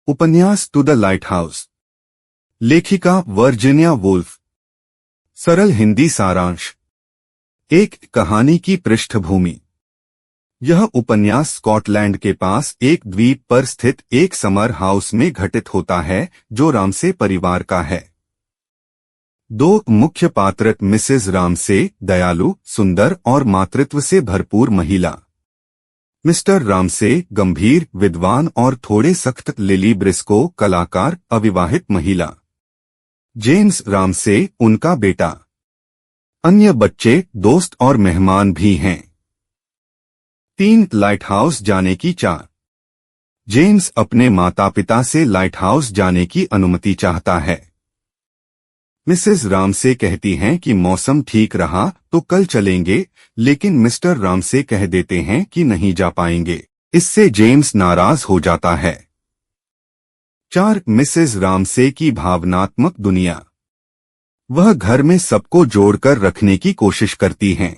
उपन्यास to the light house. लेखिका Virginia Woolf. सरल हिंदी सारांश। एक कहानी की पृष्ठभूमि। यह उपन्यास स्कॉटलैंड के पास एक द्वीप पर स्थित एक समर हाउस में घटित होता है जो रामसे परिवार का है। दो मुख्य पात्र मिसेस रामसे, दयालु, सुंदर और मातृत्व से भरपूर महिला। मिस्टर रामसे, गंभीर, विद्वान और थोड़े सख्त। लिली ब्रिस्को, कलाकार, अविवाहित महिला। जेम्स रामसे, उनका बेटा। अन्य बच्चे, दोस्त और मेहमान भी हैं। 3 लाइट हाउस जाने की चाह। जेम्स अपने माता पिता से लाइट हाउस जाने की अनुमति चाहता है। मिसेस रामसे कहती हैं कि मौसम ठीक रहा तो कल चलेंगे, लेकिन मिस्टर रामसे कह देते हैं कि नहीं जा पाएंगे। इससे जेम्स नाराज हो जाता है। 4 मिसेस रामसे की भावनात्मक दुनिया। वह घर में सबको जोड़कर रखने की कोशिश करती हैं।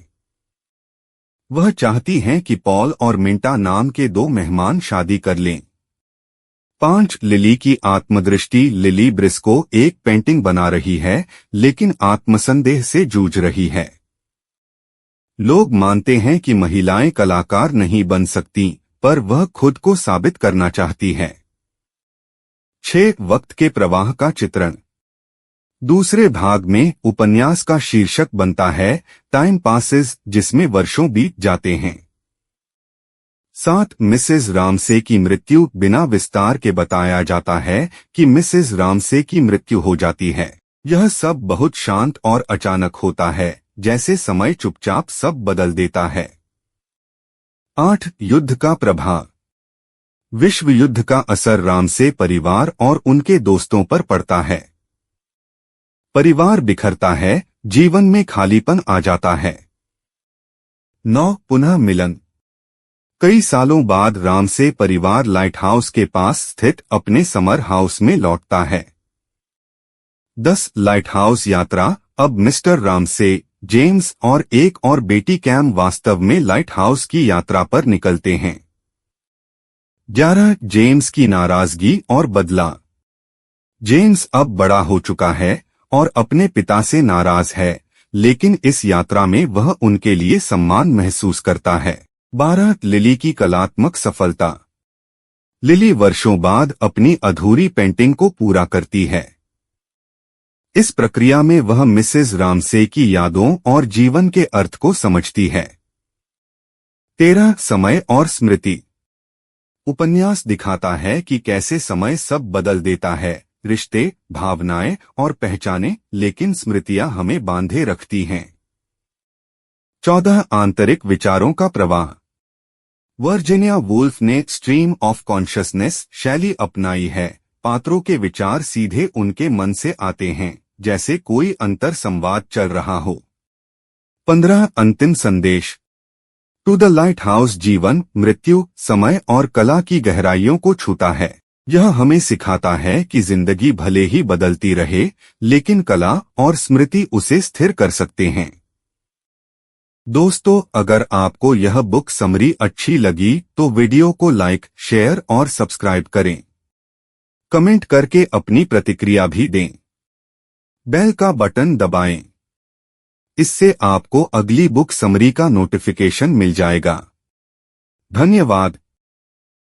वह चाहती हैं कि पॉल और मिंटा नाम के 2 मेहमान शादी कर लें। 5 लिली की आत्मदृष्टि। लिली ब्रिस्को एक पेंटिंग बना रही है, लेकिन आत्मसंदेह से जूझ रही है। लोग मानते हैं कि महिलाएं कलाकार नहीं बन सकती, पर वह खुद को साबित करना चाहती है। 6 वक्त के प्रवाह का चित्रण। दूसरे भाग में उपन्यास का शीर्षक बनता है टाइम पासेस, जिसमें वर्षों बीत जाते हैं। 7 मिसेस रामसे की मृत्यु। बिना विस्तार के बताया जाता है कि मिसेस रामसे की मृत्यु हो जाती है। यह सब बहुत शांत और अचानक होता है, जैसे समय चुपचाप सब बदल देता है। 8 युद्ध का प्रभाव। विश्व युद्ध का असर रामसे परिवार और उनके दोस्तों पर पड़ता है। परिवार बिखरता है, जीवन में खालीपन आ जाता है। 9 पुनः मिलन। कई सालों बाद रामसे परिवार लाइट हाउस के पास स्थित अपने समर हाउस में लौटता है। 10 लाइट हाउस यात्रा। अब मिस्टर रामसे, जेम्स और एक और बेटी कैम वास्तव में लाइट हाउस की यात्रा पर निकलते हैं। 11 जेम्स की नाराजगी और बदला। जेम्स अब बड़ा हो चुका है और अपने पिता से नाराज है, लेकिन इस यात्रा में वह उनके लिए सम्मान महसूस करता है। 12 लिली की कलात्मक सफलता। लिली वर्षों बाद अपनी अधूरी पेंटिंग को पूरा करती है। इस प्रक्रिया में वह मिसेस रामसे की यादों और जीवन के अर्थ को समझती है। 13 समय और स्मृति। उपन्यास दिखाता है कि कैसे समय सब बदल देता है, रिश्ते, भावनाएं और पहचाने, लेकिन स्मृतियां हमें बांधे रखती हैं। 14 आंतरिक विचारों का प्रवाह। वर्जीनिया वुल्फ ने स्ट्रीम ऑफ कॉन्शसनेस शैली अपनाई है। पात्रों के विचार सीधे उनके मन से आते हैं, जैसे कोई अंतर संवाद चल रहा हो। 15 अंतिम संदेश। टू द लाइट हाउस जीवन, मृत्यु, समय और कला की गहराइयों को छूता है। यह हमें सिखाता है कि जिंदगी भले ही बदलती रहे, लेकिन कला और स्मृति उसे स्थिर कर सकते हैं। दोस्तों, अगर आपको यह बुक समरी अच्छी लगी तो वीडियो को लाइक, शेयर और सब्सक्राइब करें। कमेंट करके अपनी प्रतिक्रिया भी दें। बेल का बटन दबाएं। इससे आपको अगली बुक समरी का नोटिफिकेशन मिल जाएगा। धन्यवाद।